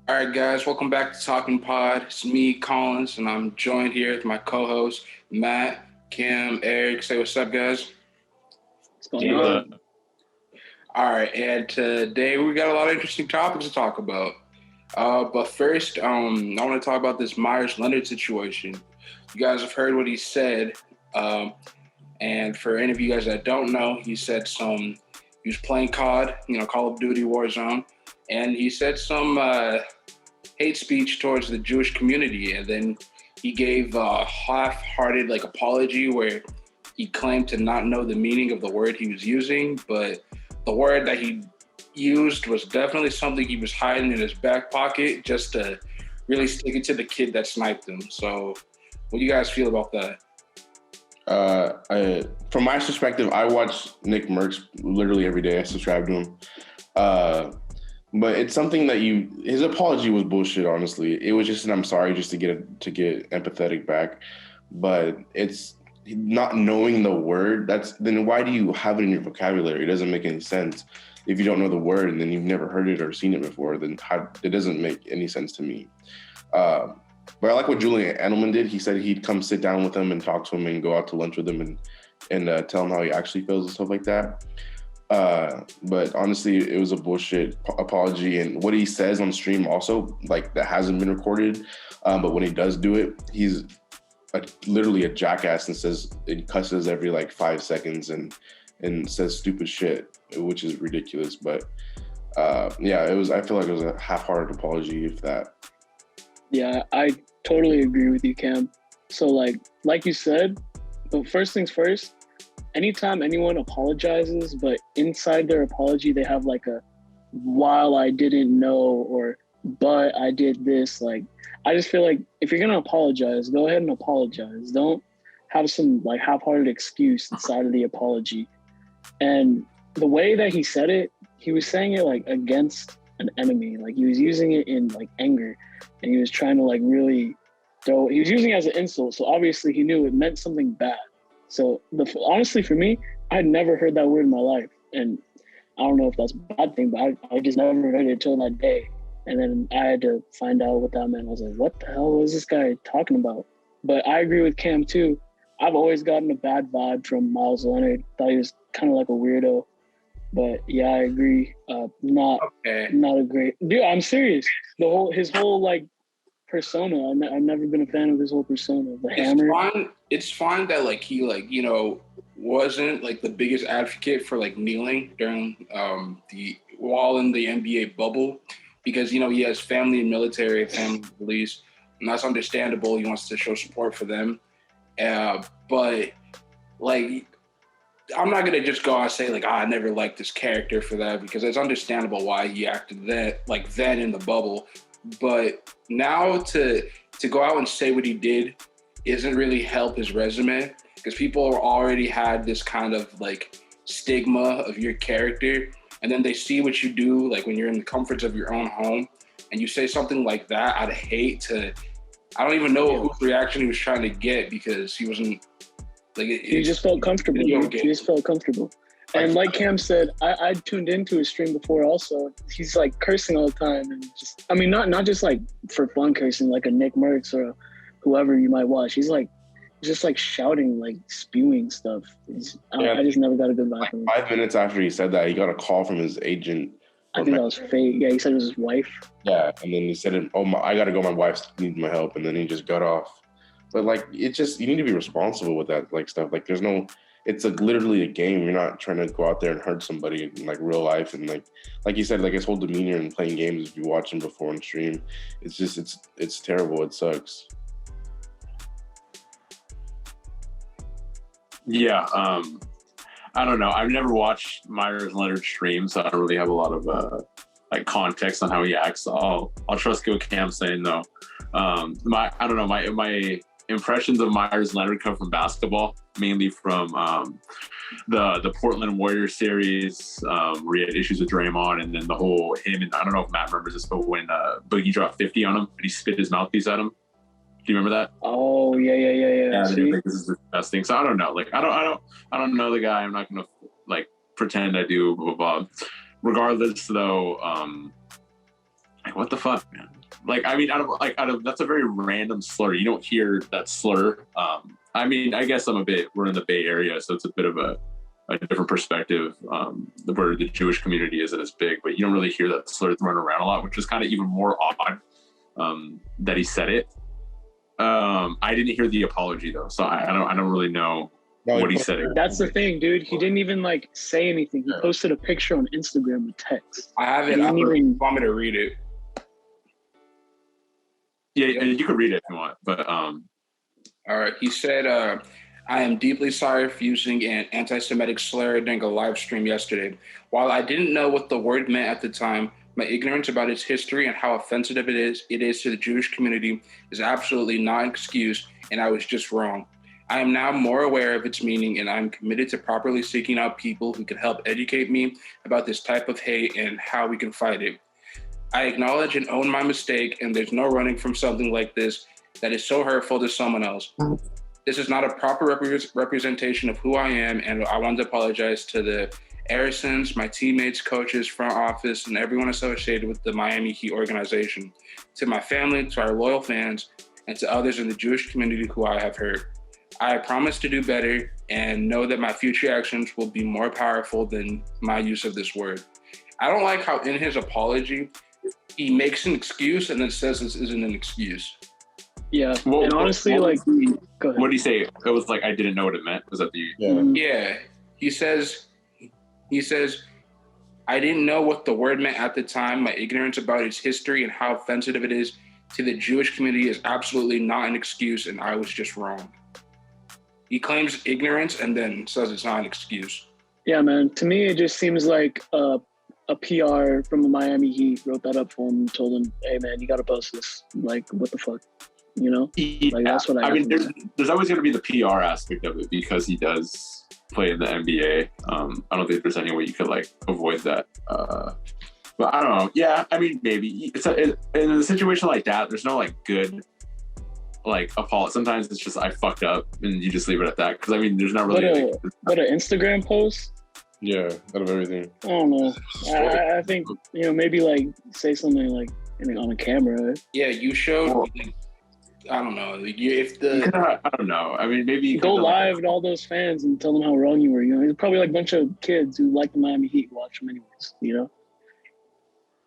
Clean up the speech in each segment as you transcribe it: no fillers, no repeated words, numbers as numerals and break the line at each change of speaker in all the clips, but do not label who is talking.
All right, guys, welcome back to Talking Pod. It's me, Collins, and I'm joined here with my co-hosts Matt, Kim, Eric. Say what's up, guys.
What's going on?
All right, and today we got a lot of interesting topics to talk about. But first, I want to talk about this Meyers Leonard situation. You guys have heard what he said, and for any of you guys that don't know, he was playing COD, Call of Duty Warzone, and he said some hate speech towards the Jewish community, and then he gave a half-hearted apology where he claimed to not know the meaning of the word he was using, but the word that he used was definitely something he was hiding in his back pocket just to really stick it to the kid that sniped him. So what do you guys feel about that?
From my perspective, I watch Nick Merckx literally every day. I subscribe to him. But it's something that his apology was bullshit, honestly. It was just an I'm sorry just to get empathetic back. But it's not knowing the word. Then why do you have it in your vocabulary? It doesn't make any sense. If you don't know the word and then you've never heard it or seen it before, then it doesn't make any sense to me. But I like what Julian Edelman did. He said he'd come sit down with him and talk to him and go out to lunch with him and tell him how he actually feels and stuff like that. But honestly, it was a bullshit apology. And what he says on stream also, that hasn't been recorded. But when he does do it, he's literally a jackass and cusses every 5 seconds and says stupid shit, which is ridiculous. But I feel like it was a half-hearted apology, if that.
Yeah, I totally agree with you, Cam. So like you said, but first things first, anytime anyone apologizes, but inside their apology, they have a while I didn't know or but I did this. I just feel like if you're going to apologize, go ahead and apologize. Don't have some half-hearted excuse inside of the apology. And the way that he said it, he was saying it against an enemy. He was using it in anger, and he was trying to really he was using it as an insult. So obviously he knew it meant something bad. So honestly, for me, I'd never heard that word in my life. And I don't know if that's a bad thing, but I just never heard it until that day. And then I had to find out what that meant. I was like, what the hell was this guy talking about? But I agree with Cam too. I've always gotten a bad vibe from Meyers Leonard. Thought he was kind of like a weirdo. But yeah, I agree. Not a great dude. I'm serious. His whole persona. I've never been a fan of his whole persona. The hammer.
It's fine that he wasn't the biggest advocate for kneeling during while in the NBA bubble, because he has family and military, family police, and that's understandable. He wants to show support for them. But I'm not gonna just go out and say I never liked this character for that, because it's understandable why he acted that then in the bubble. But now to go out and say what he did isn't really help his resume, because people already had this kind of stigma of your character, and then they see what you do when you're in the comforts of your own home, and you say something like that. I don't even know whose reaction he was trying to get, because he wasn't
he just felt comfortable. He just felt comfortable. And like Cam said, I tuned into his stream before also. He's cursing all the time, and not just for fun cursing like a Nick Merckx or whoever you might watch. He's just shouting, spewing stuff. I just never got a good vibe from him.
5 minutes after he said that, he got a call from his agent.
I think that was fake. Yeah, he said it was his wife.
Yeah, and then he said, I got to go. My wife needs my help, and then he just got off. But you need to be responsible with that stuff. There's no. It's literally a game. You're not trying to go out there and hurt somebody in real life. And like you said, his whole demeanor in playing games, if you watch him before on stream, it's terrible. It sucks.
Yeah. I don't know. I've never watched Meyers Leonard stream, so I don't really have a lot of context on how he acts. I'll trust what Cam's saying though. My impressions of Meyers Leonard come from basketball, mainly from the Portland Warriors series, where he had issues with Draymond, and then the whole him and I don't know if Matt remembers this, but when Boogie dropped 50 on him and he spit his mouthpiece at him. Do you remember that?
Oh yeah.
Yeah, this is the best thing. So I don't know. I don't know the guy. I'm not gonna pretend I do. Blah, blah, blah. Regardless, though, Like, what the fuck, man? Like, I mean, out of that's a very random slur. You don't hear that slur. I mean, I guess we're in the Bay Area, so it's a bit of a different perspective where the Jewish community isn't as big, but you don't really hear that slur thrown around a lot, which is kind of even more odd that he said it. I didn't hear the apology though, so I don't really know what he said.
That's the thing, dude. He didn't even like say anything. He posted a picture on Instagram with text.
I have it. Want me to read it?
Yeah, you could read it if you want, but
all right. He said, I am deeply sorry for using an anti-Semitic slur during a live stream yesterday. While I didn't know what the word meant at the time, my ignorance about its history and how offensive it is to the Jewish community is absolutely not an excuse, and I was just wrong. I am now more aware of its meaning, and I'm committed to properly seeking out people who can help educate me about this type of hate and how we can fight it. I acknowledge and own my mistake, and there's no running from something like this that is so hurtful to someone else. This is not a proper representation of who I am, and I want to apologize to the Arisons, my teammates, coaches, front office, and everyone associated with the Miami Heat organization, to my family, to our loyal fans, and to others in the Jewish community who I have hurt. I promise to do better and know that my future actions will be more powerful than my use of this word. I don't like how in his apology, he makes an excuse and then says this isn't an excuse.
Yeah, and honestly, go ahead.
What did he say? It was like, I didn't know what it meant. Was that the...
Yeah. He says, I didn't know what the word meant at the time. My ignorance about its history and how offensive it is to the Jewish community is absolutely not an excuse, and I was just wrong. He claims ignorance and then says it's not an excuse.
Yeah, man. To me, it just seems like a PR from the Miami Heat wrote that up for him and told him, hey, man, you got to post this. Like, what the fuck? You know? Like, that's what I
mean, there's always going to be the PR aspect of it because he does play in the NBA. I don't think there's any way you could, like, avoid that. But I don't know. Yeah, I mean, maybe. In a situation like that, there's no, like, good... like apology. Sometimes it's just I fucked up and you just leave it at that, because I mean there's not really
but an Instagram post,
yeah, out of everything,
I don't know. I think maybe like say something like on a camera.
Yeah, you showed I don't know if the
I don't know, I mean maybe
go live to all those fans and tell them how wrong you were. There's probably like a bunch of kids who like the Miami Heat watch them anyways.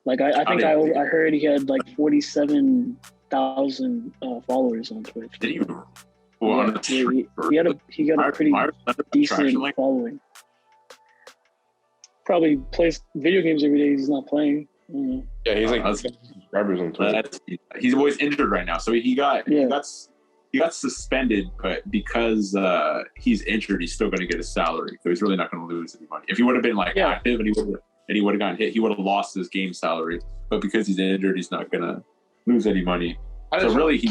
Like I think I heard he had like 47,000 followers on Twitch.
Did you?
He got a pretty decent following. Probably plays video games every day. He's not playing.
Yeah, he's like subscribers on Twitch.
He's always injured right now, so he got suspended. But because he's injured, he's still going to get his salary. So he's really not going to lose any money. If he would have been active and he would have gotten hit, he would have lost his game salary. But because he's injured, he's not going to lose any money. So really,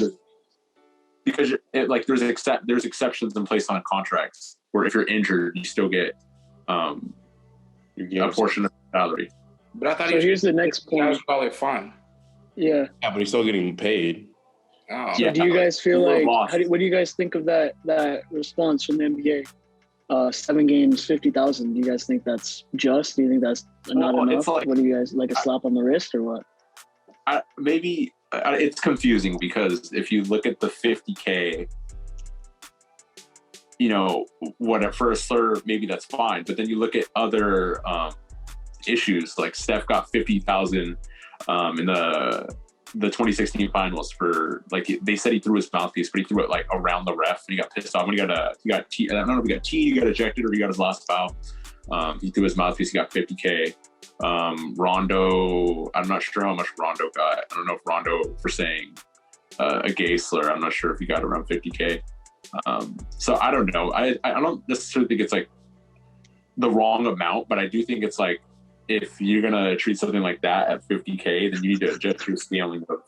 because there's exceptions in place on contracts where if you're injured, you still get a portion of the salary.
But I thought
here's the next point.
That was probably fine.
Yeah,
but he's still getting paid.
Oh.
So do you guys feel like? What do you guys think of that response from the NBA? 7 games, 50,000. Do you guys think that's just? Do you think that's not enough? What do you guys like, a slap on the wrist or what?
Maybe it's confusing because if you look at the 50K, what for a slur, maybe that's fine. But then you look at other issues, like Steph got 50,000 in the 2016 finals for, like, they said he threw his mouthpiece, but he threw it like around the ref and he got pissed off when he got I don't know if he got he got ejected or he got his last foul. He threw his mouthpiece, he got 50K. Rondo, I'm not sure how much Rondo got. I don't know if Rondo, for saying a gay slur, I'm not sure if he got around 50K. So I don't know. I don't necessarily think it's like the wrong amount, but I do think it's like, if you're going to treat something like that at 50K, then you need to adjust your scaling of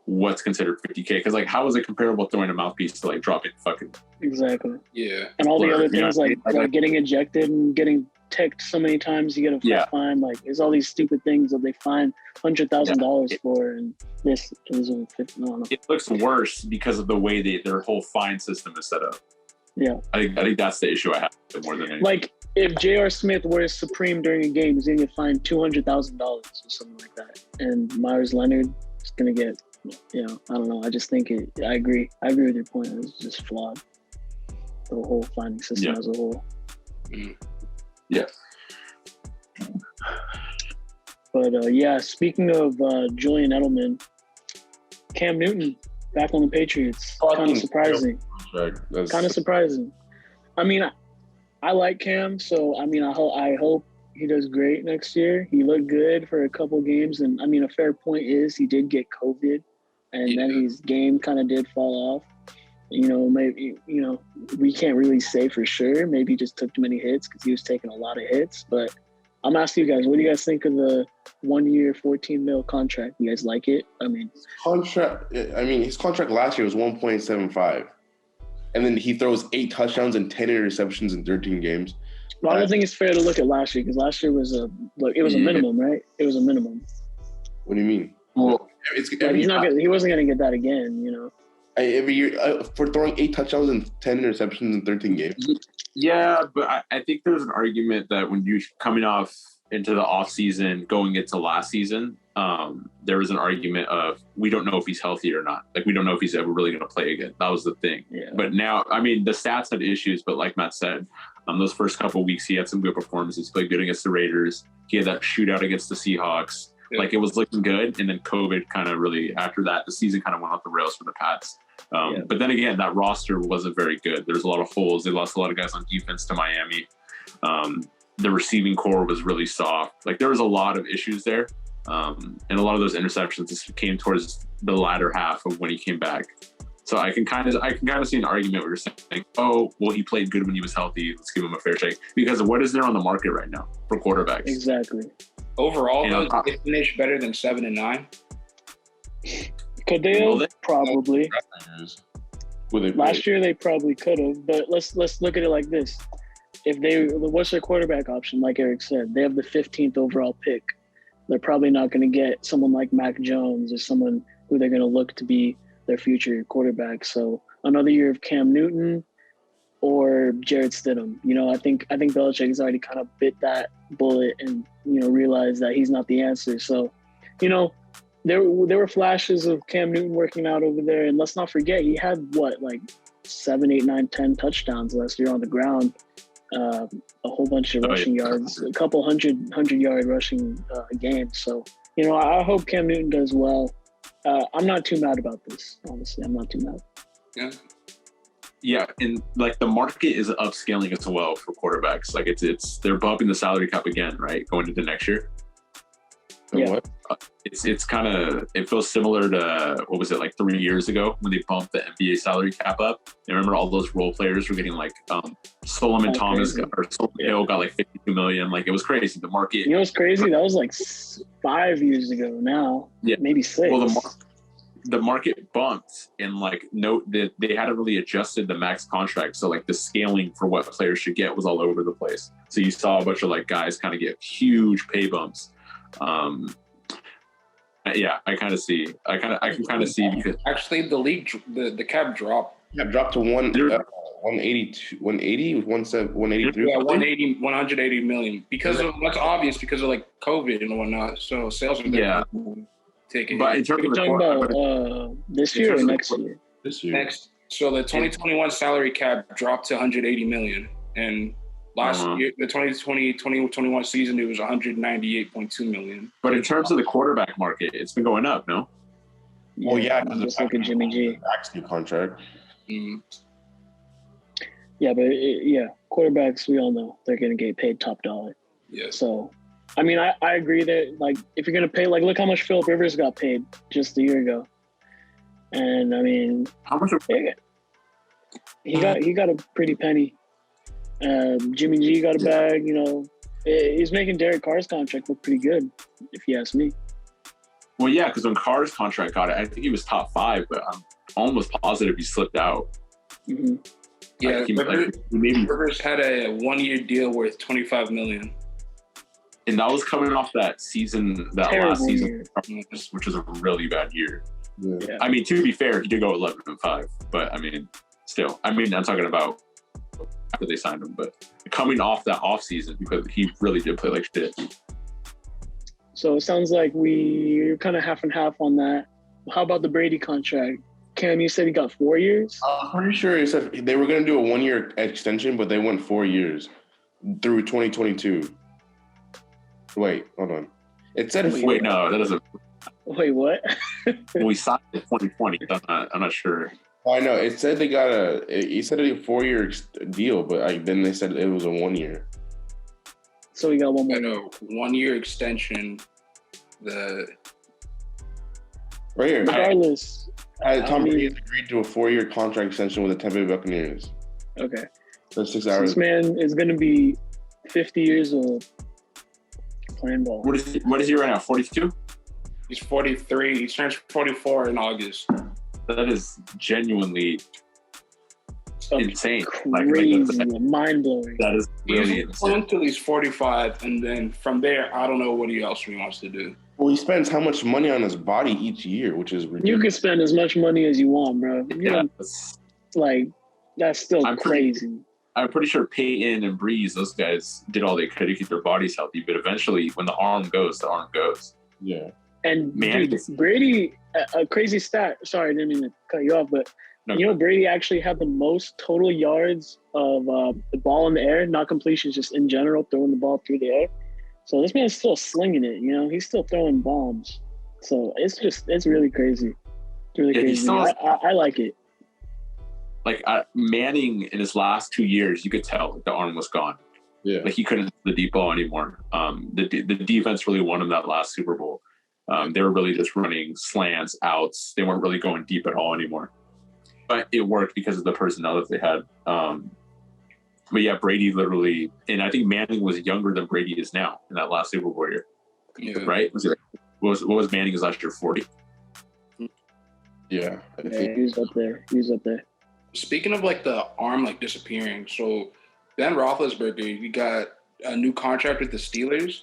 what's considered 50K. Because, like, how is it comparable throwing a mouthpiece to, like, dropping fucking...
Exactly.
Yeah.
And all the other things, like getting ejected and getting ticked so many times, you get a fine. Like, there's all these stupid things that they fine $100,000 for, and this is a 50. No.
It looks worse because of the way their whole fine system is set up.
Yeah.
I think that's the issue I have more than anything.
Like, if J.R. Smith wears Supreme during a game, he's going to get fined $200,000 or something like that. And Meyers Leonard is going to get, I don't know. I just think I agree. I agree with your point. It's just flawed. The whole finding system as a whole.
Yeah.
But speaking of Julian Edelman, Cam Newton back on the Patriots. Kind of surprising. Kind of surprising. I mean, I like Cam, so I mean, I hope he does great next year. He looked good for a couple games, and I mean, a fair point is he did get COVID, and then his game kind of did fall off. Maybe we can't really say for sure. Maybe he just took too many hits because he was taking a lot of hits. But I'm asking you guys, what do you guys think of the 1 year, $14 million contract? You guys like it? I mean,
his contract last year was 1.75, and then he throws 8 touchdowns and 10 interceptions in 13 games.
Well, I don't think it's fair to look at last year because last year was a minimum, right? It was a minimum.
What do you mean?
Well,
he wasn't going to get that again,
Every year for throwing 8 touchdowns and 10 interceptions in 13 games.
Yeah, but I think there's an argument that when you're coming off into the off season, going into last season, there was an argument of we don't know if he's healthy or not. Like we don't know if he's ever really going to play again. That was the thing.
Yeah.
But now, I mean, the stats had issues, but like Matt said, those first couple of weeks he had some good performances. Played good against the Raiders. He had that shootout against the Seahawks. Yeah. Like it was looking good, and then COVID kind of really after that, the season kind of went off the rails for the Pats. But then again, that roster wasn't very good. There's a lot of holes. They lost a lot of guys on defense to Miami. The receiving core was really soft. Like there was a lot of issues there. And a lot of those interceptions just came towards the latter half of when he came back. So I can kind of see an argument where you're saying, oh, well, he played good when he was healthy. Let's give him a fair shake. Because what is there on the market right now for quarterbacks?
Exactly.
Overall, though, they finished better than 7 and 9.
Could they have? Probably. Last year they probably could have, but let's look at it like this. What's their quarterback option? Like Eric said, they have the 15th overall pick. They're probably not going to get someone like Mac Jones or someone who they're going to look to be their future quarterback. So another year of Cam Newton or Jarrett Stidham. I think Belichick has already kind of bit that bullet and realized that he's not the answer. So, there were flashes of Cam Newton working out over there, and let's not forget he had 7, 8, 9, 10 touchdowns last year on the ground. A whole bunch of rushing yards, a couple 100-yard rushing games. So, I hope Cam Newton does well. I'm not too mad about this, honestly. I'm not too mad.
Yeah.
Yeah, and the market is upscaling as well for quarterbacks. Like they're bumping the salary cap again, right? Going into next year.
Yeah.
It's kind of, it feels similar to, 3 years ago when they bumped the NBA salary cap up. I remember all those role players were getting Solomon Thomas or Solomon Hill got $52 million. It was crazy. The market.
What's crazy? That was 5 years ago now. Yeah. Maybe 6.
Well, the market bumped and note that they hadn't really adjusted the max contract. So the scaling for what players should get was all over the place. So you saw a bunch of guys kind of get huge pay bumps. I can kind of see because
actually the league the cap dropped.
Yeah, dropped to 182, 180, 183.
Yeah, 180 million because that's obvious because of COVID and whatnot. So sales are taking.
But in terms of
talking about this year or next year?
This year.
Next. So the 2021 salary cap dropped to 180 million, and last year, the 2020-2021 season, it was 198.2 million.
But in terms of the quarterback market, it's been going up, no?
Well, yeah,
just look at Jimmy G.
Max new contract.
Mm.
Yeah, but quarterbacks, we all know they're going to get paid top dollar.
Yeah.
So, I mean, I agree that if you're going to pay, look how much Phillip Rivers got paid just a year ago, and I mean,
how much?
He got a pretty penny. Jimmy G got a bag. He's making Derek Carr's contract look pretty good, if you ask me.
Well, yeah, because when Carr's contract got it, I think he was top 5, but I'm almost positive he slipped out.
Mm-hmm.
Yeah, Rivers had a 1-year deal worth $25 million,
and that was coming off that season, last season, which was a really bad year.
Yeah.
I mean, to be fair, he did go 11-5, but I mean, still, I'm talking about after they signed him, but coming off that offseason because he really did play like shit.
So it sounds like we're kind of half and half on that. How about the Brady contract? Cam, you said he got 4 years?
I'm pretty sure it said they were going to do a 1 year extension, but they went 4 years through 2022. Wait, hold on. It said
Wait, no, that doesn't.
Wait, what?
We signed in 2020. I'm not sure.
I know it said they got he said a 4 year deal, but then they said it was a 1 year.
So we got one more.
I know 1 year extension.
Right here.
Regardless.
Tom Brady has agreed to a 4 year contract extension with the Tampa Bay Buccaneers.
Okay.
That's 6 hours.
This man is going to be 50 years old playing ball.
What is he right now? 42?
He's 43. He turns 44 in August.
That is genuinely insane.
Crazy, mind-blowing.
That is really insane.
Until he's 45, and then from there, I don't know what else he wants to do.
Well, he spends how much money on his body each year, which is ridiculous.
You can spend as much money as you want, bro. That's still crazy.
I'm pretty sure Peyton and Breeze, those guys did all they could to keep their bodies healthy. But eventually, when the arm goes, the arm goes.
Yeah.
And dude, Brady, a crazy stat. Sorry, I didn't mean to cut you off, but Brady actually had the most total yards of the ball in the air, not completions, just in general, throwing the ball through the air. So this man's still slinging it. He's still throwing bombs. So it's really crazy. It's really crazy. I like it.
Like Manning in his last 2 years, you could tell the arm was gone.
Yeah.
Like he couldn't hit the deep ball anymore. The defense really won him that last Super Bowl. They were really just running slants, outs. They weren't really going deep at all anymore. But it worked because of the personnel that they had. But yeah, Brady literally, and I think Manning was younger than Brady is now in that last Super Bowl year. Yeah. Right? What was Manning his last year? 40?
Yeah.
He was up there.
Speaking of like the arm like disappearing, so Ben Roethlisberger, he got a new contract with the Steelers.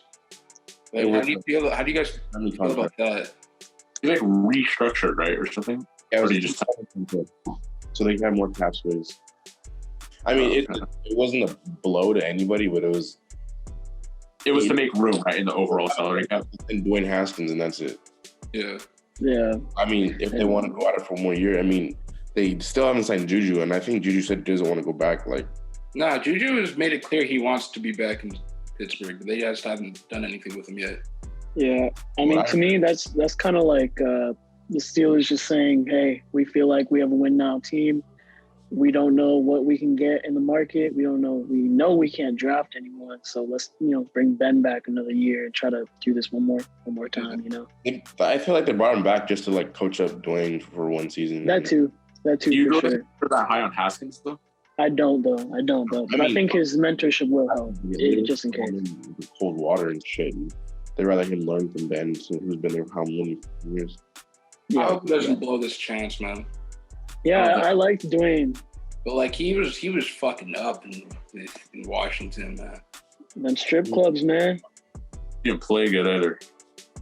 Like, how do you guys feel about that?
He like restructured, right, or something?
Yeah,
or did he just
so they can have more cap space. I mean, it wasn't a blow to anybody, but it was
to make room, right, in the overall salary cap.
And Dwayne Haskins, and that's it.
Yeah.
Yeah.
I mean, if they want to go at it for 1 year, I mean, they still haven't signed Juju, and I think Juju said he doesn't want to go back.
Nah, Juju has made it clear he wants to be back in Pittsburgh, but they just haven't done anything with him yet.
Yeah, I mean, to me, that's kind of like the Steelers just saying, "Hey, we feel like we have a win now team. We don't know what we can get in the market. We don't know. We know we can't draft anyone, so let's bring Ben back another year and try to do this one more time."
I feel like they brought him back just to like coach up Dwayne for one season.
That too.
Do you
for
really
sure.
put that high on Haskins though?
I don't though. But I think his mentorship will help, just in case.
Cold water and shit. They'd rather him learn from Ben, who's been there for how many years.
Yeah. I hope he doesn't blow this chance, man.
Yeah, I liked Dwayne.
But like he was fucking up in Washington, man.
Them strip clubs, man.
He didn't play good either.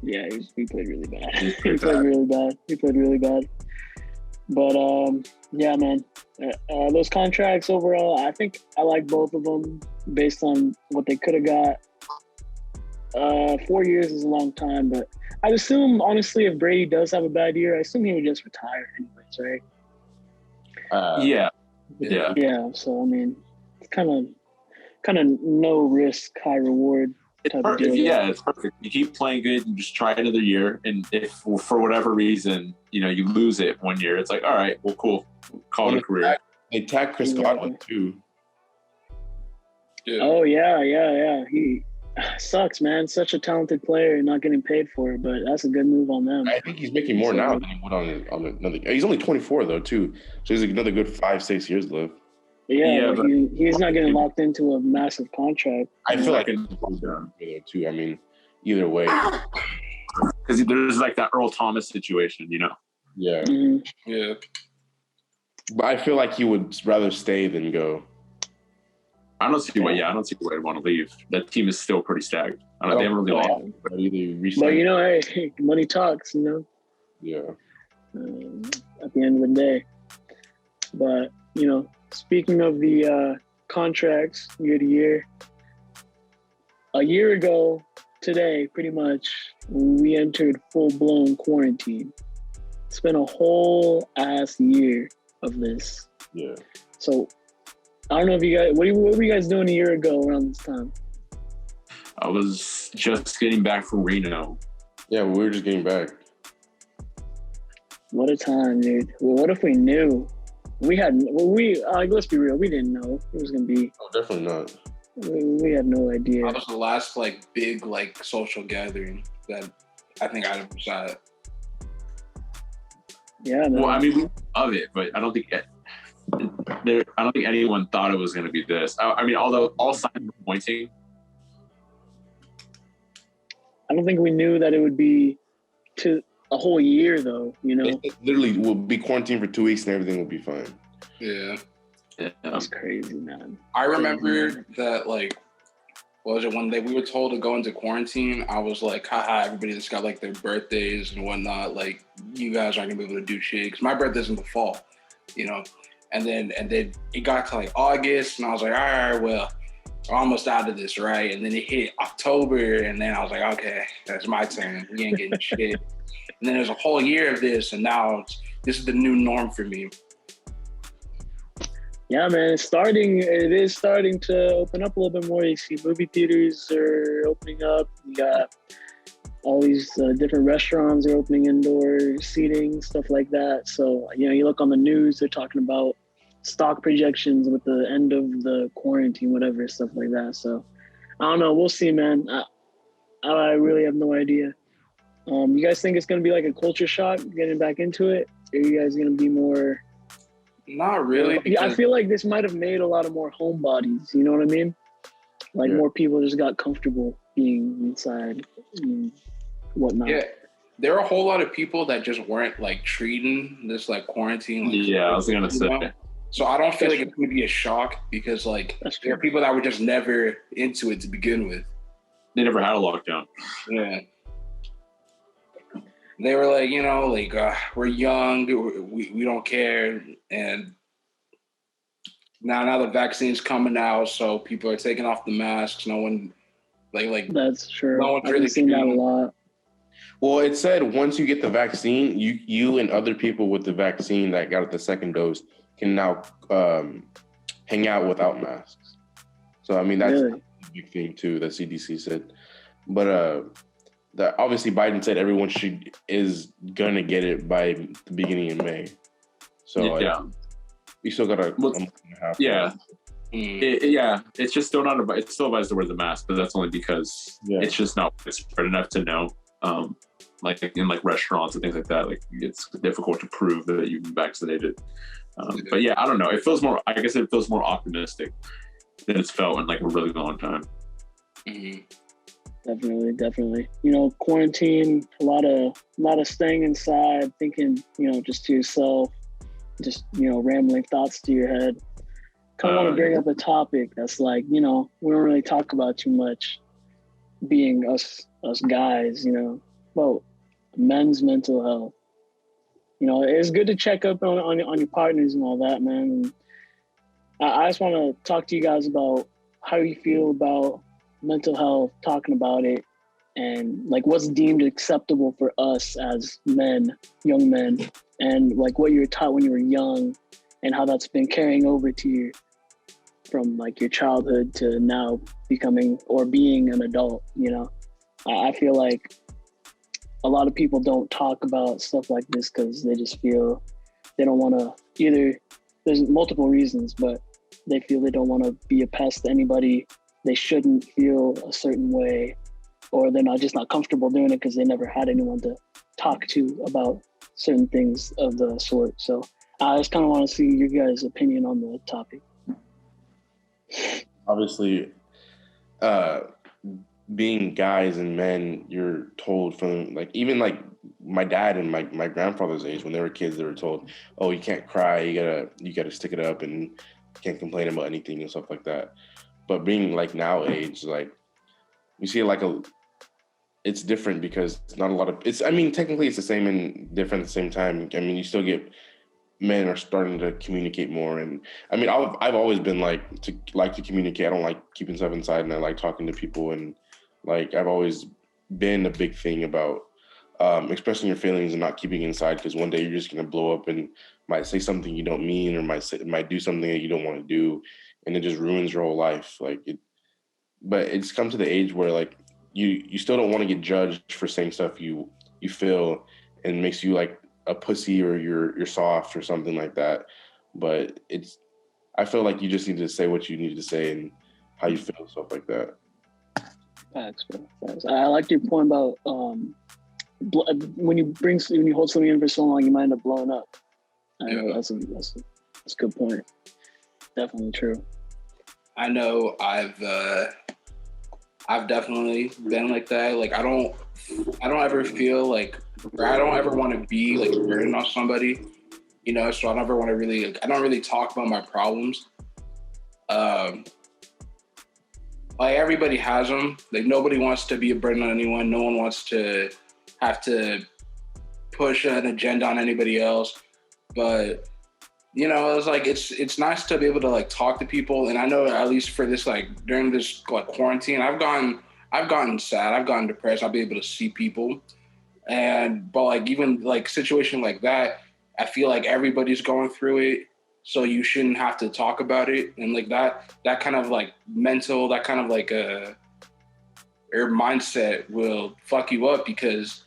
Yeah, he played really bad. He played really bad. But yeah, man. Those contracts overall, I think I like both of them based on what they could have got. 4 years is a long time, but I'd assume, honestly, if Brady does have a bad year, I assume he would just retire anyways, right?
Yeah.
Yeah. So I mean, it's kind of no risk, high reward type of deal.
Yeah, it's perfect. You keep playing good, you just try another year, and if for whatever reason, you lose it 1 year, it's like, all right, well, cool, call it a career.
They tagged Chris Godwin too.
Yeah.
Oh yeah. He sucks, man. Such a talented player and not getting paid for it, but that's a good move on them.
I think he's making more now than he would on another. He's only 24 though, too. So he's another good 5-6 years left.
Yeah, but he's not getting locked into a massive contract.
I feel like it's too. I mean, either way,
because there's like that Earl Thomas situation,
Yeah.
Mm-hmm.
Yeah.
But I feel like he would rather stay than go.
I don't see why I'd want to leave. That team is still pretty stacked. They haven't really lost.
But
hey, money talks,
Yeah.
At the end of the day. But, speaking of the contracts year to year. A year ago today, pretty much, we entered full-blown quarantine. It's been a whole ass year of this.
Yeah.
So I don't know if you guys, what were you guys doing a year ago around this time?
I was just getting back from Reno.
Yeah, we were just getting back.
What a time, dude. Well, what if we knew? Let's be real, we didn't know it was going to be.
Oh, definitely not.
We had no idea.
That was the last big social gathering that I think I ever saw.
Yeah, man.
Well, I mean, we love it, but I don't think anyone thought it was going to be this. I mean, although all signs were pointing.
I don't think we knew that it would be to a whole year, though. You know,
It literally, we'll be quarantined for 2 weeks and everything will be fine.
Yeah.
that's crazy, man.
I remember that what was it, one day we were told to go into quarantine. I was like, haha, everybody that's got their birthdays and whatnot, you guys aren't gonna be able to do shit because my birthday's in the fall, and then it got to August and I was like, all right, well, we're almost out of this, right? And then it hit October and then I was like, okay, that's my turn. We ain't getting shit. And then there's a whole year of this and now this is the new norm for me.
Yeah, man, it is starting to open up a little bit more. You see movie theaters are opening up. You got all these different restaurants are opening indoor seating, stuff like that. So, you look on the news, they're talking about stock projections with the end of the quarantine, whatever, stuff like that. So, I don't know. We'll see, man. I really have no idea. You guys think it's going to be like a culture shock getting back into it? Or are you guys going to be more...
Not really.
Yeah, I feel like this might have made a lot of more homebodies. You know what I mean? More people just got comfortable being inside and whatnot.
Yeah, there are a whole lot of people that just weren't treating this quarantine.
Yeah, I was gonna say.
So I don't feel like it's gonna be a shock because there are people that were just never into it to begin with.
They never had a lockdown.
Yeah. They were we're young, we don't care, and now the vaccine's coming out, so people are taking off the masks. No one,
that's true.
No one's
I've
really
seen that a lot.
Well, it said once you get the vaccine, you and other people with the vaccine that got the second dose can now hang out without masks. So I mean that's
Really?
a big thing too that CDC said, but that obviously Biden said everyone is gonna get it by the beginning of May. So
yeah,
you still got a month and a half.
Yeah. It's just still not it's still advised to wear the mask, but that's only because it's just not spread enough to know. In restaurants and things like that, it's difficult to prove that you've been vaccinated. But yeah, I don't know. It feels more optimistic than it's felt in a really long time.
Mm-hmm.
Definitely. Quarantine, a lot of staying inside, thinking, just to yourself, just, rambling thoughts to your head. Kind of want to bring up a topic that's we don't really talk about too much, being us guys, about men's mental health. It's good to check up on your partners and all that, man. And I just want to talk to you guys about how you feel about mental health, talking about it, and what's deemed acceptable for us as men, young men, and what you were taught when you were young, and how that's been carrying over to you from your childhood to now becoming or being an adult. I feel like a lot of people don't talk about stuff like this because they just feel they don't want to, either there's multiple reasons, but they feel they don't want to be a pest to anybody. They shouldn't feel a certain way, or they're not comfortable doing it because they never had anyone to talk to about certain things of the sort. So I just kind of want to see your guys' opinion on the topic.
Obviously, being guys and men, you're told from even my dad and my grandfather's age, when they were kids, they were told, oh, you can't cry, you gotta stick it up and can't complain about anything and stuff like that. But being now age, you see it's different because it's not a lot of, technically it's the same and different at the same time. I mean, you still get men are starting to communicate more. And I mean, I've always been like to communicate. I don't like keeping stuff inside, and I like talking to people. And like I've always been a big thing about expressing your feelings and not keeping it inside, because one day you're just gonna blow up and might say something you don't mean, or might do something that you don't want to do, and it just ruins your whole life. Like it, but it's come to the age where like you still don't want to get judged for saying stuff you feel, and makes you like a pussy, or you're soft or something like that. But I feel like you just need to say what you need to say and how you feel, stuff like that.
Facts, bro. Facts. I like your point about when you hold something in for so long, you might end up blowing up. I know that's a good point. Definitely true.
I know I've definitely been like that. Like I don't ever feel like, or I don't ever want to be like a burden on somebody, you know. So I never want to really, like, I don't really talk about my problems. Like everybody has them. Like nobody wants to be a burden on anyone. No one wants to have to push an agenda on anybody else. But you know, it's like it's nice to be able to like talk to people. And I know at least for this, like during this like quarantine, I've gotten sad, I've gotten depressed. I'll be able to see people, but like even like situation like that, I feel like everybody's going through it, so you shouldn't have to talk about it. And like that kind of like mental, that kind of like your mindset will fuck you up, because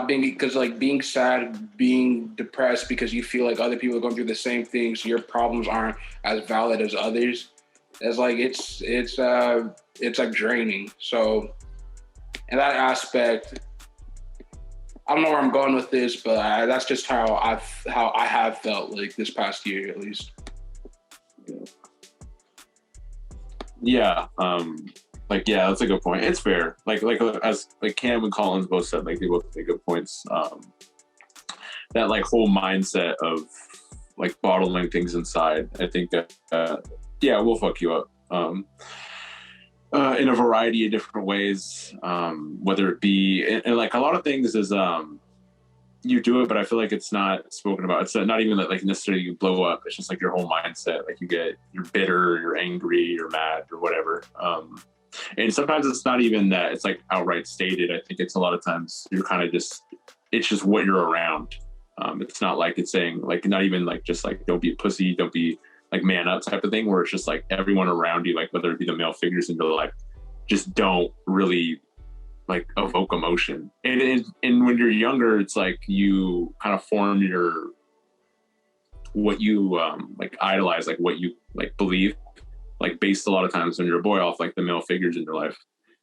being sad, being depressed because you feel like other people are going through the same things, your problems aren't as valid as others. It's like it's like draining. So in that aspect, I don't know where I'm going with this, but that's just how I have felt like this past year, at least.
Yeah. Like, yeah, that's a good point. It's fair. Like as like Cam and Collins both said, like they both make good points. That like whole mindset of like bottling things inside, I think yeah, will fuck you up. In a variety of different ways, whether it be, and like a lot of things is you do it, but I feel like it's not spoken about. It's not even that like necessarily you blow up. It's just like your whole mindset. Like you're bitter, you're angry, you're mad, or whatever. And sometimes it's not even that it's like outright stated. I think it's a lot of times you're kind of it's just what you're around. It's not like it's saying like, not even like just like don't be a pussy, don't be like man up type of thing, where it's just like everyone around you, like whether it be the male figures in your life, just don't really like evoke emotion. And when you're younger, it's like you kind of form what you like idolize, like what you like believe, like based a lot of times when you're a boy off like the male figures in your life.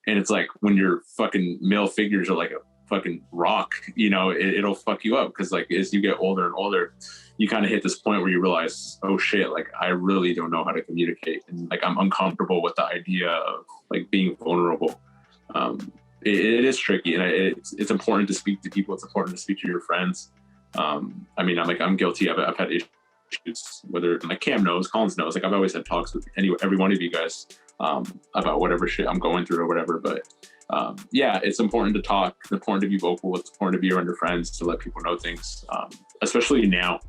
And it's like when your fucking male figures are like a fucking rock, you know, it'll fuck you up, because like as you get older and older, you kind of hit this point where you realize, oh shit, like I really don't know how to communicate, and like I'm uncomfortable with the idea of like being vulnerable. It is tricky, and it's important to speak to people. It's important to speak to your friends. I mean, I'm guilty. I've had issues, whether like Cam knows, Collins knows. Like I've always had talks with every one of you guys about whatever shit I'm going through or whatever. But yeah, it's important to talk. It's important to be vocal. It's important to be around your friends, to let people know things, especially now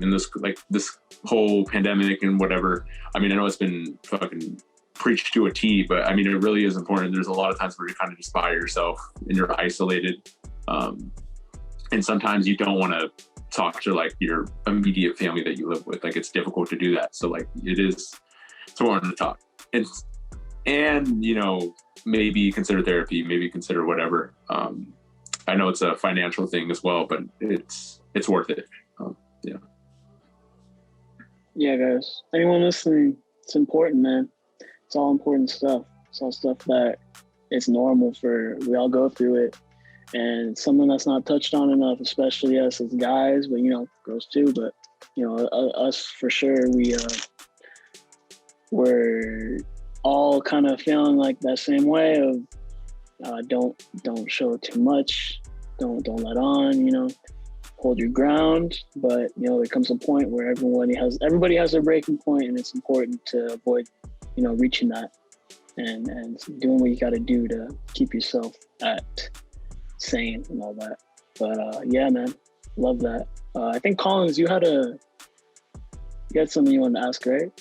in this whole pandemic and whatever. I mean, I know it's been fucking preached to a T, but I mean, it really is important. There's a lot of times where you're kind of just by yourself and you're isolated. And sometimes you don't want to talk to like your immediate family that you live with. Like it's difficult to do that. So like it's important to talk. And you know, maybe consider therapy, maybe consider whatever. I know it's a financial thing as well, but it's worth it. Yeah.
Yeah, guys. Anyone listening, it's important, man. It's all important stuff. It's all stuff that it's normal we all go through it. And it's something that's not touched on enough, especially us as guys, but, you know, girls too. But, you know, us for sure, we're all kind of feeling like that same way of don't show it too much. Don't let on, you know, hold your ground. But, you know, there comes a point where everybody has their breaking point, and it's important to avoid, you know, reaching that and doing what you got to do to keep yourself at sane and all that. But yeah, man, Love that. I think Collins, you had something you wanted to ask, right?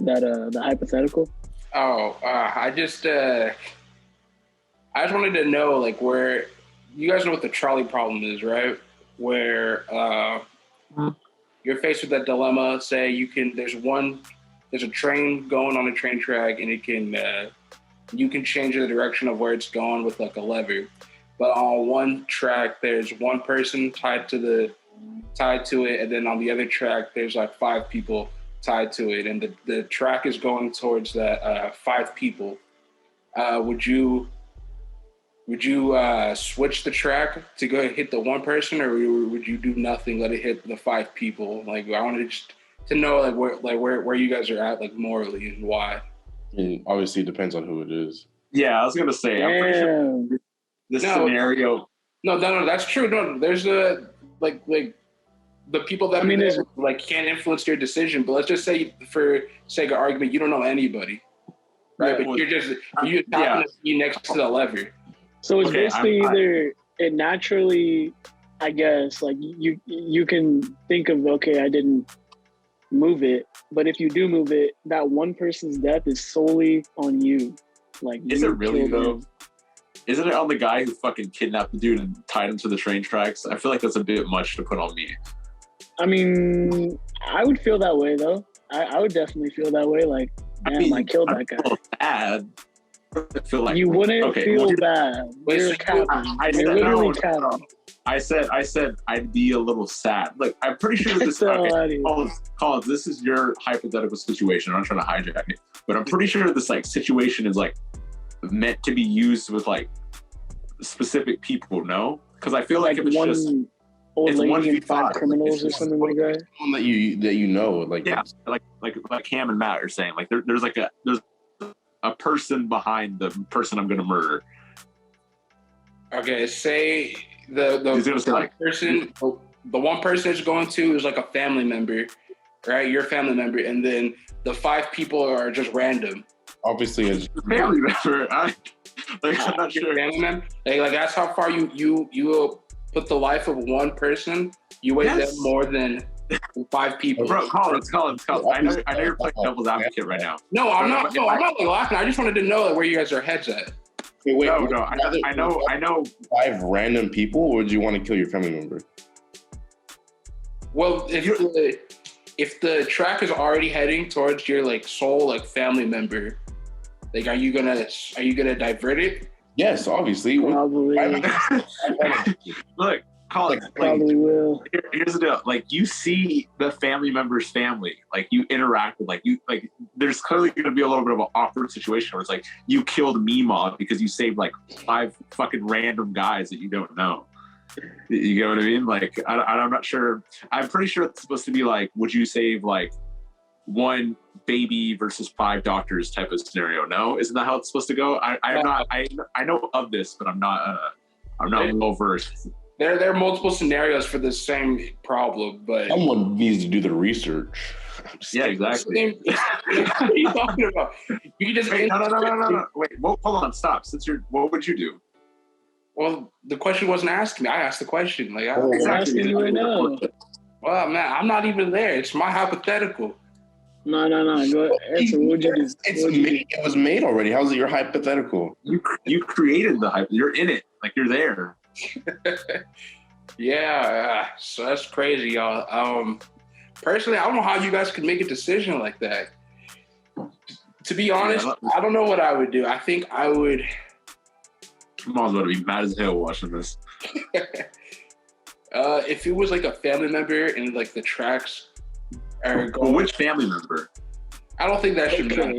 That the hypothetical.
Oh, I just wanted to know, like, where you guys know what the trolley problem is, right? Where you're faced with that dilemma. Say there's a train going on a train track, and you can change the direction of where it's going with like a lever. But on one track, there's one person tied to it, and then on the other track, there's like 5 people tied to it, and the track is going towards that 5 people. Would you switch the track to go hit the one person, or would you do nothing, let it hit the 5 people? Like, I wanted just to know where you guys are at, like, morally, and why.
I mean, obviously, it depends on who it is.
Yeah, I was gonna say, I'm pretty sure this scenario.
No, that's true. No, there's like the people that can't influence your decision. But let's just say, for sake of argument, you don't know anybody, right? But you happen to be next to the lever.
So it's basically either it naturally, I guess, like you can think of, okay, I didn't move it, but if you do move it, that one person's death is solely on you. Like,
is it really though? Isn't it on the guy who fucking kidnapped the dude and tied him to the train tracks? I feel like that's a bit much to put on me.
I mean, I would feel that way though. I would definitely feel that way. Like, damn, I killed that guy.
Bad. I feel like
you wouldn't feel bad. You're capping. You're literally capping.
I said I'd be a little sad. Like, I'm pretty sure this. Collins, this is your hypothetical situation. I'm not trying to hijack it, but I'm pretty sure this like situation is like meant to be used with like specific people. No, because I feel like if it's
one
just
old
it's
lady and 5 criminals or something like that.
One that you know, like,
yeah, like Cam and Matt are saying, like there's a person behind the person I'm going to murder.
Okay, say the one person is going to is like a family member, right? Your family member, and then the 5 people are just random.
Obviously, as
family member, I'm not sure.
Family member, like that's how far you put the life of one person. You weigh them more than 5 people.
Bro, Collins. I know you're playing devil's advocate right now.
No, I'm not. No, I'm not laughing. I just wanted to know where you guys are heads at.
Wait,
I know.
5 random people, or would you want to kill your family member?
Well, if the track is already heading towards your like sole like family member, like are you gonna divert it?
Yes, obviously.
Probably.
Look, Colin,
probably will.
Here's the deal. Like, you see the family member's family, like you interact with, like there's clearly going to be a little bit of an awkward situation where it's like you killed Mima because you saved like 5 fucking random guys that you don't know. You get what I mean? Like, I'm not sure. I'm pretty sure it's supposed to be like, would you save like 1 baby versus 5 doctors type of scenario? No, isn't that how it's supposed to go? I'm not. I know of this, but I'm not well versed.
There are multiple scenarios for the same problem, but
someone needs to do the research.
Yeah, exactly.
What are you talking about? You can just
no. Wait, hold on, stop. What would you do?
Well, the question wasn't asked me. I asked the question. Like,
I'm asking you right now.
Well, man, I'm not even there. It's my hypothetical.
No. Go answer. What would you do?
It was made already. How's it your hypothetical?
You created the hype. You're in it. Like, you're there.
Yeah, so that's crazy, y'all. Personally, I don't know how you guys could make a decision like that. To be honest, I don't know what I would do. I think I would.
I'm always going to be mad as hell watching this.
If it was like a family member and like the tracks are going.
Well, which family member?
I don't think that should matter.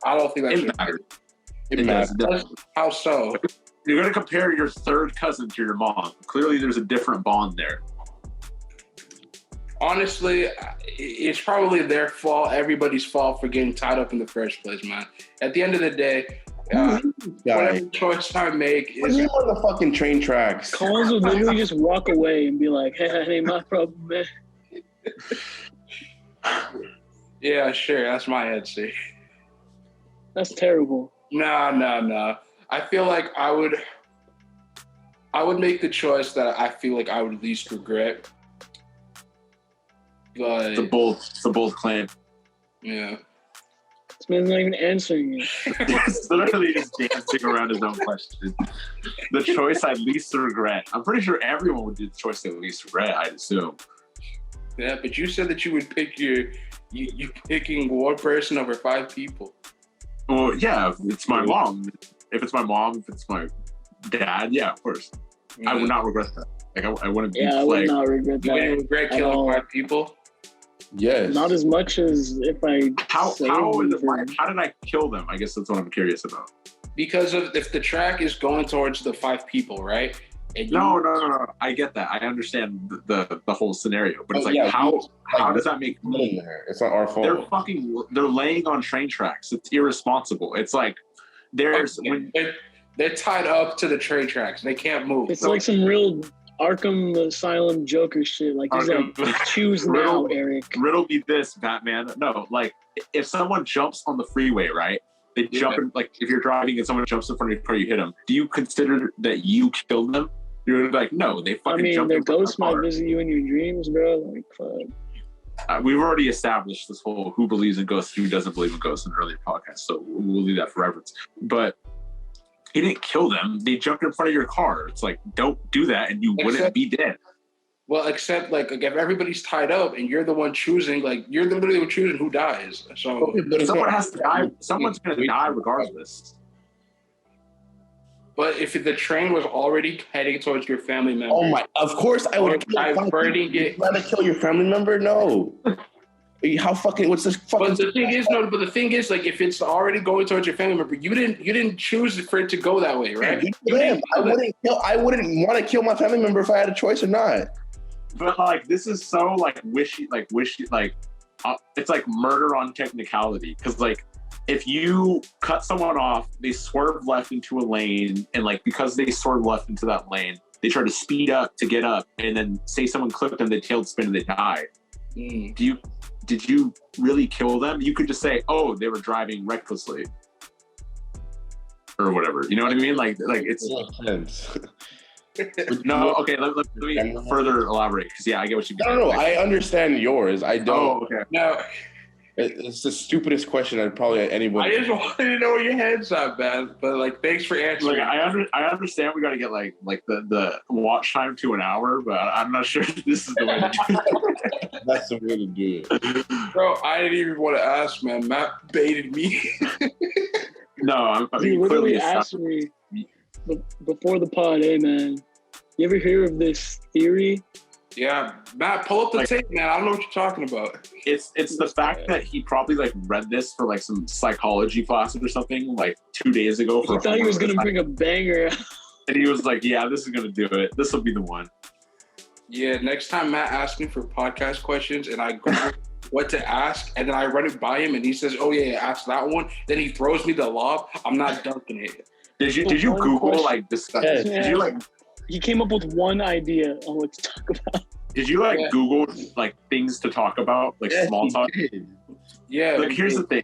I don't think that should matter.
It matters.
How so?
You're going to compare your third cousin to your mom. Clearly, there's a different bond there.
Honestly, it's probably their fault, everybody's fault for getting tied up in the first place, man. At the end of the day, whatever choice I make is...
You're on the fucking train tracks.
Collins would literally just walk away and be like, hey, that ain't my problem, man.
Yeah, sure, that's my answer.
That's terrible.
No. I feel like I I would make the choice that I feel like I would least regret. But
It's a bold claim.
yeah.
This man's not even answering you.
He's literally just dancing around his own question. The choice I least regret. I'm pretty sure everyone would do the choice they least regret, I'd assume.
Yeah, but you said that you would pick you picking one person over 5 people.
Well, yeah, if it's my mom. If it's my mom, if it's my dad, yeah, of course.
Yeah.
I would not regret that. Like, I wouldn't be
Yeah, I would
like,
not regret
You
that.
wouldn't regret
at
killing
all.
5 people?
Yes.
Not as much as if I
how
saved
did
them.
I kill them? I guess that's what I'm curious about.
Because if the track is going towards the 5 people, right? And
No. I get that. I understand the whole scenario, but it's
Oh,
like
yeah,
how does that make
in there? It's not our fault.
they're laying on train tracks. It's irresponsible. It's like there's when
They're tied up to the train tracks. They can't move.
It's like some real Arkham Asylum Joker shit. Like he's like, choose now, Eric.
riddle me this, Batman. No, like if someone jumps on the freeway, right? They jump in, like if you're driving and someone jumps in front of your car, you hit them. Do you consider that you killed them? You're like, no, they fucking
I mean,
jumped
their
in front of
ghost
my
might
car.
visit you in your dreams, bro. Like, fuck.
We've already established this whole who believes in ghosts, who doesn't believe in ghosts in an earlier podcast, so we'll leave that for reference. But he didn't kill them. They jumped in front of your car. It's like, don't do that and you wouldn't be dead.
Well, except like if everybody's tied up and you're the one choosing, like you're literally the one choosing who dies. So
Someone has to die. Someone's going to die regardless.
but if the train was already heading towards your family member,
Oh my! Of course, I would.
it.
Trying to kill your family member? No. How fucking? What's this fucking?
But the thing is, like, if it's already going towards your family member, you didn't choose for it to go that way, right?
I wouldn't want to kill my family member if I had a choice or not.
But like, this is so like wishy, it's like murder on technicality. Because like, if you cut someone off, they swerve left into a lane, and like because they swerve left into that lane, they try to speed up to get up, and then say someone clipped them, they tailed spin, and they die. Did you really kill them? You could just say, oh, they were driving recklessly. Or whatever. You know what I mean? Like it's... No, okay, let me further elaborate. Because, yeah, I get what you mean.
No, I understand yours. I don't.
Oh, okay.
No.
It's the stupidest question I'd probably anyone.
I just wanted to know where your head's at, man. But, like, thanks for answering.
Like, I understand we got to get, like the watch time to an hour, but I'm not sure if this is the way to do it.
That's the way to do it.
Bro, I didn't even want to ask, man. Matt baited me.
No, I
He
mean,
literally
clearly
asked me before the pod, hey, man, you ever hear of this theory?
Yeah, Matt, pull up the tape, man. I don't know what you're talking about.
It's the fact that he probably like read this for like some psychology classes or something like 2 days ago.
He thought he was gonna bring a banger.
And he was like, "Yeah, this is gonna do it. This will be the one."
Yeah, next time Matt asks me for podcast questions and I Google what to ask, and then I run it by him and he says, "Oh yeah, ask that one." Then he throws me the lob. I'm not dunking it.
Did you Google
question.
like this?
Yes.
Did you like?
He came up with one idea on what to talk about.
Did you like
Yeah.
Google like things to talk about, like small talk?
Yeah.
Like, here's the thing: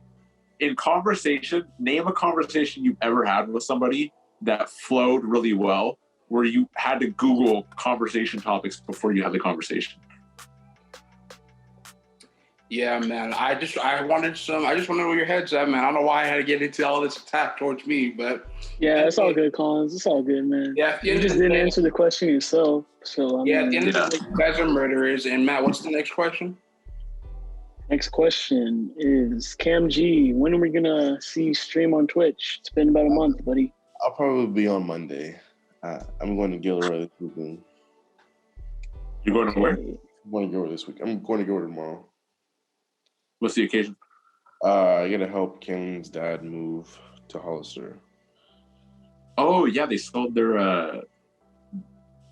in conversation, name a conversation you've ever had with somebody that flowed really well, where you had to Google conversation topics before you had the conversation.
Yeah, man. I just want to know where your head's at, man. I don't know why I had to get into all this attack towards me, but
Yeah, it's all good, Collins. It's all good, man.
yeah, at the
You
end
just
of the
didn't
day,
answer the question yourself. So
at the end of the day, you guys are murderers. And Matt, what's the next question?
Next question is Cam G. When are we gonna see you stream on Twitch? It's been about a month, buddy.
I'll probably be on Monday. I'm going to Gilroy this weekend.
You're going to where?
I'm going to Gilroy this week. I'm going to Gilroy tomorrow.
What's the occasion?
I got to help Kim's dad move to Hollister.
Oh yeah, they sold their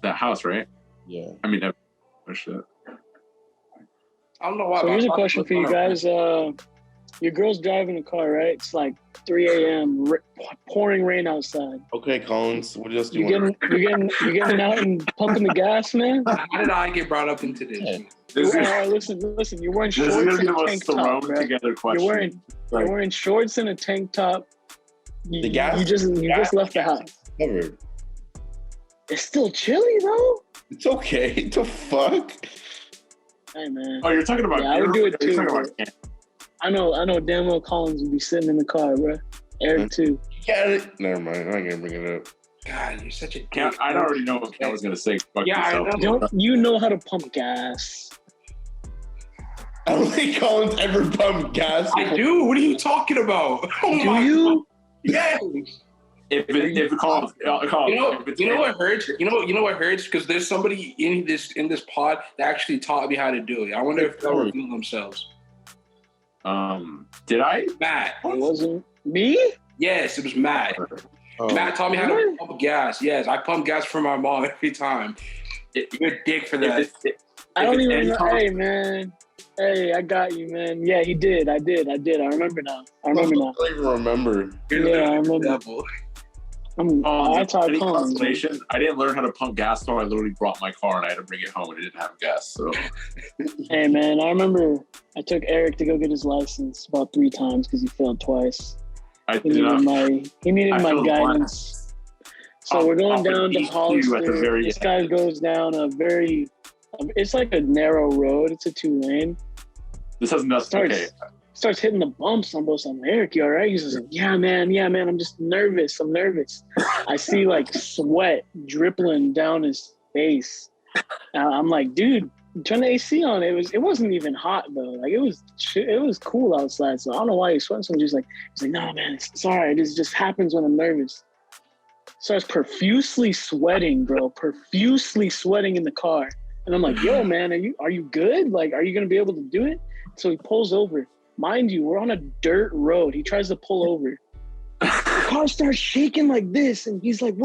that house, right?
Yeah.
I mean, oh shit.
I don't know why.
So here's a question for you guys. Your girl's driving a car, right? It's like 3 a.m. Pouring rain outside.
Okay, Collins. What else do you
You
want?
getting getting out and pumping the gas, man?
How did I get brought up into this?
Yeah.
This is,
Listen. You're wearing
this is
shorts
gonna be
and
the
a
most
tank top,
thrown
bro.
together question.
You're wearing shorts and a tank top.
The gas-
You just left the house.
Covered.
It's still chilly, though.
It's okay. The fuck?
Hey, man.
Oh, you're talking about.
Yeah, I would do it
you're
too.
talking about-
I know. Dan Will Collins would be sitting in the car, bro. Eric too.
Yeah. Never mind. I'm not gonna bring it up.
God, you're such a dick.
Cam, I already know what Cam was gonna say. Fuck
Yeah, I
yourself.
know.
Don't you know how to pump gas?
I don't think Collins ever pumped gas.
I do. What are you talking about? Oh
Do
my
you?
Yes.
If it calls,
You know what hurts? You know what hurts? Because there's somebody in this pod that actually taught me how to do it. I wonder if they'll reveal themselves.
Did I?
Matt.
It wasn't me.
Yes, it was Matt.
Oh.
Matt taught me how to pump gas. Yes, I pump gas for my mom every time. You're a dick for that.
I don't even know.
anytime-
Hey, man. Hey, I got you, man. Yeah, he did. I did. I remember now.
I don't even remember.
You're
Yeah, I
literally
remember.
the devil.
I taught
any
Collins.
consolation, I didn't learn how to pump gas until I literally brought my car and I had to bring it home and it didn't have gas. So
Hey, man. I remember I took Eric to go get his license about 3 times because he failed twice.
I
He
did
needed
not.
my
I failed
guidance. So we're going
Off an
down to
EQ at the
Hollister.
very
This
end.
guy goes down a very. It's like a narrow road. It's a 2-lane.
This has nothing. Okay,
Starts hitting the bumps on both sides. I'm like, Eric, you all right? He's just like, yeah, man. I'm just nervous. I'm nervous. I see like sweat dribbling down his face. I'm like, dude, turn the AC on. It wasn't even hot though. Like it was cool outside. So I don't know why he's sweating. So I'm just like, he's like, no, man, it's all right. This just happens when I'm nervous. Starts profusely sweating, bro. Profusely sweating in the car. And I'm like, yo, man, are you good? Like, are you gonna be able to do it? So he pulls over. Mind you, we're on a dirt road. He tries to pull over. The car starts shaking like this, and he's like,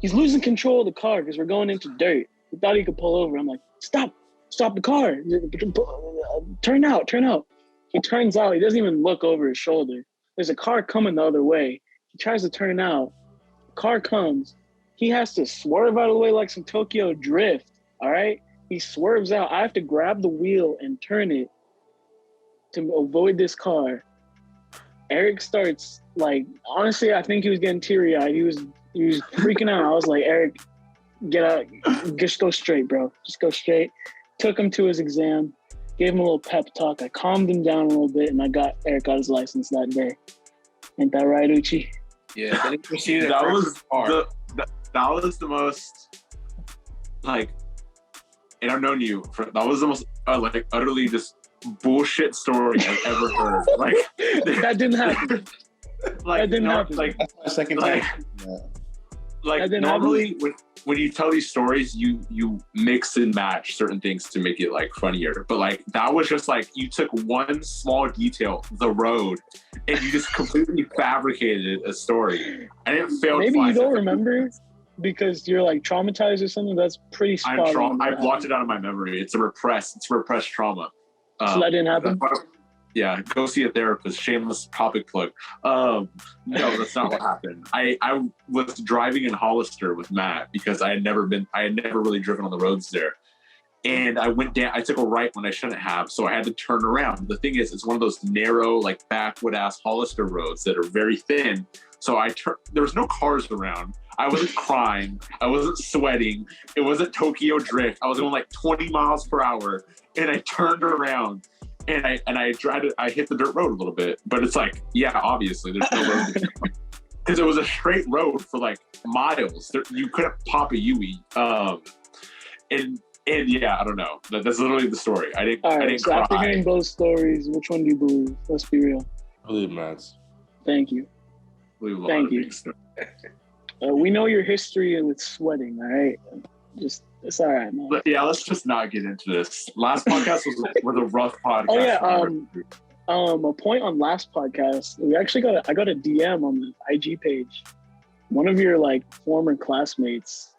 he's losing control of the car because we're going into dirt. He thought he could pull over. I'm like, stop the car. Turn out. He turns out, he doesn't even look over his shoulder. There's a car coming the other way. He tries to turn out. The car comes. He has to swerve out of the way like some Tokyo Drift, all right? He swerves out. I have to grab the wheel and turn it to avoid this car. Eric starts like, honestly, I think he was getting teary-eyed. He was freaking out. I was like, Eric, get out. Just go straight, bro. Just go straight. Took him to his exam. Gave him a little pep talk. I calmed him down a little bit, and Eric got his license that day. Ain't that right, Uchi?
Yeah, they didn't see
that was the most like, and I've known you for, that was the most like utterly just bullshit story I've ever heard. Like
that didn't happen.
Like
that didn't happen.
Like
That's my second
like,
time. Yeah.
like normally when you tell these stories, you mix and match certain things to make it like funnier. But like that was just like you took one small detail, the road, and you just completely fabricated a story. And it failed.
Maybe you don't remember because you're like traumatized or something. That's pretty spot on.
I blocked it out of my memory. It's repressed trauma.
So that didn't happen?
Yeah, go see a therapist. Shameless topic plug. No, that's not what happened. I was driving in Hollister with Matt because I had never really driven on the roads there. And I went down, I took a right when I shouldn't have, so I had to turn around. The thing is, it's one of those narrow, like backwood ass Hollister roads that are very thin. So there was no cars around. I wasn't crying. I wasn't sweating. It wasn't Tokyo Drift. I was going like 20 miles per hour, and I turned around. And I hit the dirt road a little bit, but it's like, yeah, obviously there's no road because it was a straight road for like miles. You couldn't pop a Yui. And yeah, I don't know. That's literally the story. I didn't
so
cry.
After hearing both stories, which one do you believe? Let's be real.
I believe Matt's.
Thank you. Thank you. We know your history with sweating, all right? It's all right, man.
But yeah, let's just not get into this. Last podcast was a rough podcast.
Oh yeah, a point on last podcast. I got a DM on the IG page. One of your like former classmates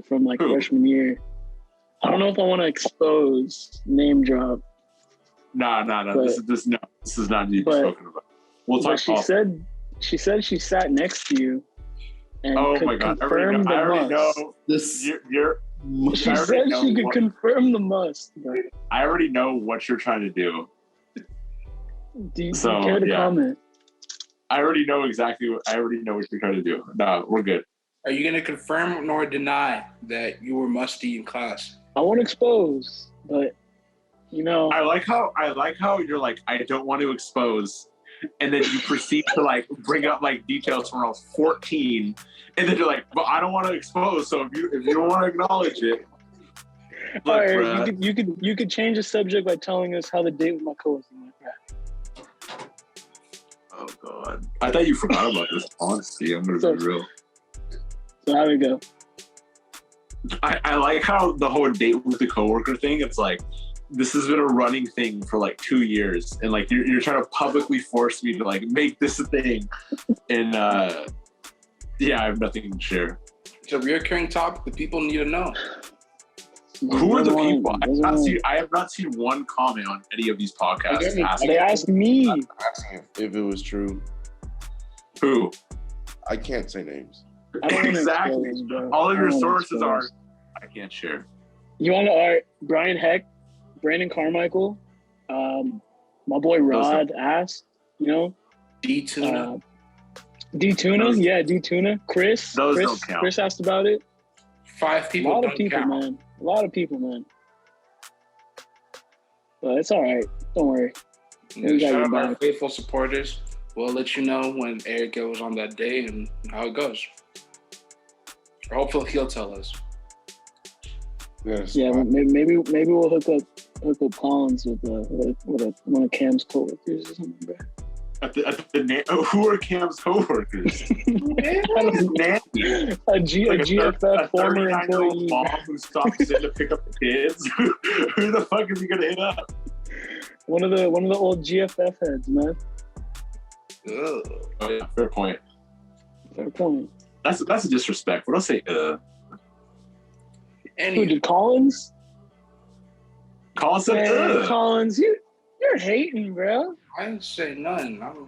from like freshman year. I don't know if I want to expose name drop.
No. This is not need to be spoken about. We'll talk.
She said she sat next to you. And
oh my god! I already know this.
She said she could confirm the must. But
I already know what you're trying to do.
Do you care to comment?
I already know what you're trying to do. No, we're good.
Are you going to confirm nor deny that you were musty in class?
I won't expose, but you know,
I like how you're like, I don't want to expose, and then you proceed to like bring up like details from when I was 14, and then you're like, but I don't want to expose. So if you don't want to acknowledge it, look,
all right, you could change the subject by telling us how the date with my coworker went.
Oh God, I thought you forgot about this. Honestly, I'm gonna be real.
So how we go?
I like how the whole date with the coworker thing. It's like this has been a running thing for like 2 years, and like you're trying to publicly force me to like make this a thing. And yeah, I have nothing to share.
It's a recurring topic that people need to know.
Who are the people? I have not seen one comment on any of these podcasts.
They asked me.
Asking if it was true.
Who?
I can't say names.
I don't
Exactly.
expose,
All of your sources are. I can't share.
You want to? All right, Brian Heck, Brandon Carmichael, my boy Rod asked. You know,
D Tuna.
D Tuna, yeah, D Tuna. Chris
don't count.
Chris asked about it.
5 people.
A lot of people, man. A lot of people, man. But it's all right. Don't worry.
Shout out our faithful supporters. We'll let you know when Eric goes on that day and how it goes. Or hopefully he'll tell us.
Yes.
Yeah, maybe we'll hook up Collins with one of Cam's coworkers or something, bro.
Who are Cam's coworkers?
a GFF former employee
mom who stops in to pick up the kids. Who the fuck is he gonna hit up?
One of the old GFF heads, man.
Ugh.
Oh yeah, fair point.
Fair point.
That's a disrespect. But I'll say
Who did Collins?
Collins said
Hey, Collins, you're hating, bro.
I didn't say nothing. Don't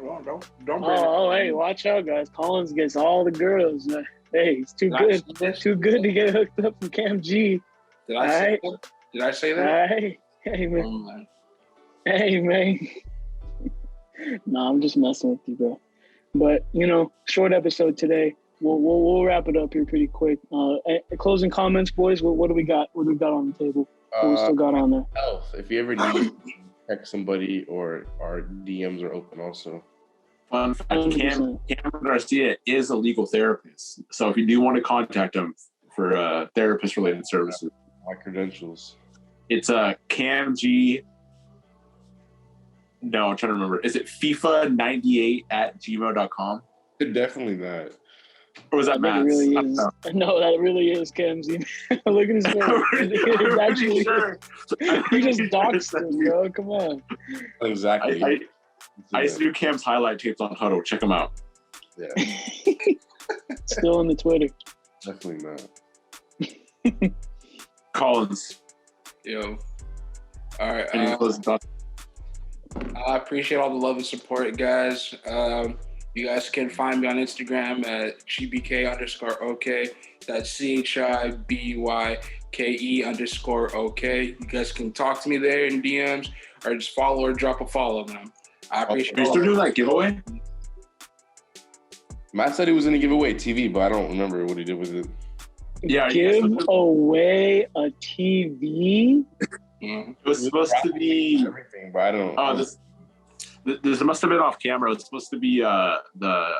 bring
Hey, watch out, guys. Collins gets all the girls. Man. Hey, he's too good. Too good to get hooked up from Cam G.
Did I say that?
Hey, man. Hey, man. Nah, I'm just messing with you, bro. But, short episode today. We'll wrap it up here pretty quick. Closing comments, boys. What do we got? What do we got on the table? What we still got on there?
Health. If you ever need to text somebody, or our DMs are open also.
Fun fact: Cam Garcia is a legal therapist, so if you do want to contact him for therapist-related services,
My credentials.
it's Cam G. No, I'm trying to remember. Is it FIFA98@gmail.com?
Definitely not.
Or was that Matt?
That really is. No, that really is Cam's email. Look at his face. It's actually
sure.
You just doxed him, bro. Come on.
Exactly.
I used to do Cam's highlight tapes on Huddle. Check them out.
Yeah,
Still on the Twitter.
definitely not.
Collins.
Yo. All right.
Any closing thoughts?
I appreciate all the love and support, guys. You guys can find me on Instagram at gbk_ok. That's CHIBYKE_OK. You guys can talk to me there in DMs or just follow or drop a follow, man. I appreciate
Are you still doing that giveaway?
Matt said he was going to give away a TV, but I don't remember what he did with it.
Yeah.
Give away a TV?
it.
It was supposed to be.
Everything, but I don't.
Oh, this must have been off camera. It's supposed to be the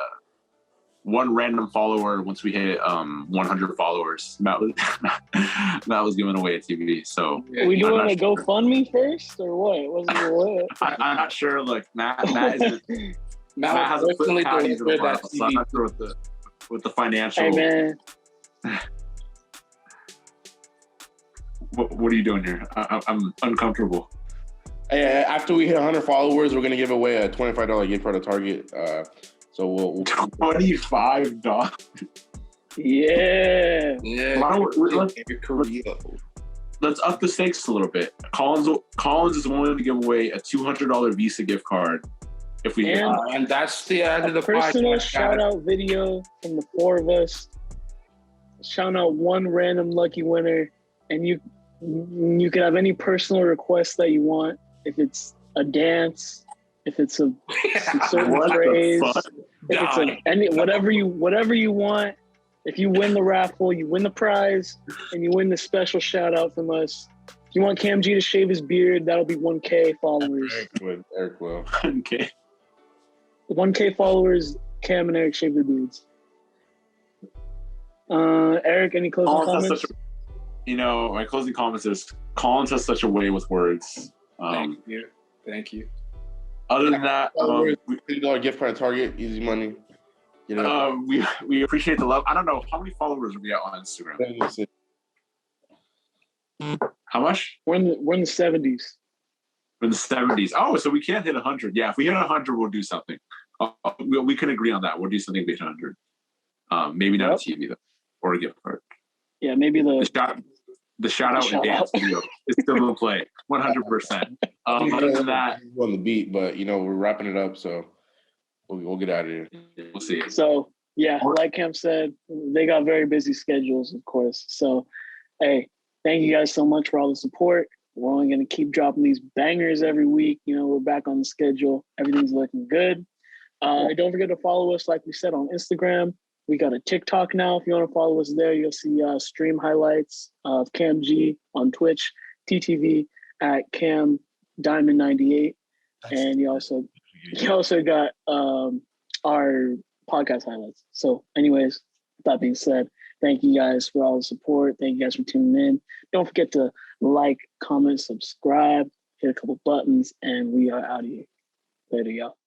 one random follower once we hit 100 followers. Matt was giving away a TV. So
We doing a GoFundMe first or what?
I'm not sure. Look, Matt has a
personally
flip
delivered that
so I'm
TV.
not sure with the financial.
Hey, man.
What are you doing here? I'm uncomfortable.
After we hit 100 followers, we're going to give away a $25 gift card to Target. So we'll
$25.
Yeah.
Let's up the stakes a little bit. Collins is willing to give away a $200 Visa gift card if we hit.
And that's the end of the
personal
podcast.
shout out video from the 4 of us. Shout out one random lucky winner, and you can have any personal request that you want. If it's a dance, if it's a certain phrase, if it's whatever you want, If you win the raffle, you win the prize, and you win the special shout out from us. If you want Cam G to shave his beard, that'll be 1K followers.
Eric will.
Okay.
1K followers, Cam and Eric shave their beards. Eric, any closing comments?
My closing comments is Collins has such a way with words.
Thank you.
Other than that,
$50 gift card at Target, easy money.
We appreciate the love. I don't know how many followers are we at on Instagram. How much?
We're in the 70s.
In the 70s. Oh, so we can't hit 100. Yeah, if we hit 100, we'll do something. We can agree on that. We'll do something if we hit 100. Maybe not a TV though, or a gift card.
Yeah, maybe
the shout out and dance video is still in play, 100%. Other than that,
on the beat, but we're wrapping it up, so we'll get out of here.
We'll see.
So yeah, like Cam said, they got very busy schedules, of course. So hey, thank you guys so much for all the support. We're only going to keep dropping these bangers every week. We're back on the schedule. Everything's looking good. Don't forget to follow us, like we said, on Instagram. We got a TikTok now. If you want to follow us there, you'll see stream highlights of Cam G on Twitch, TTV at Cam Diamond 98, and you also got our podcast highlights. So, anyways, with that being said, thank you guys for all the support. Thank you guys for tuning in. Don't forget to like, comment, subscribe, hit a couple buttons, and we are out of here. Later, y'all.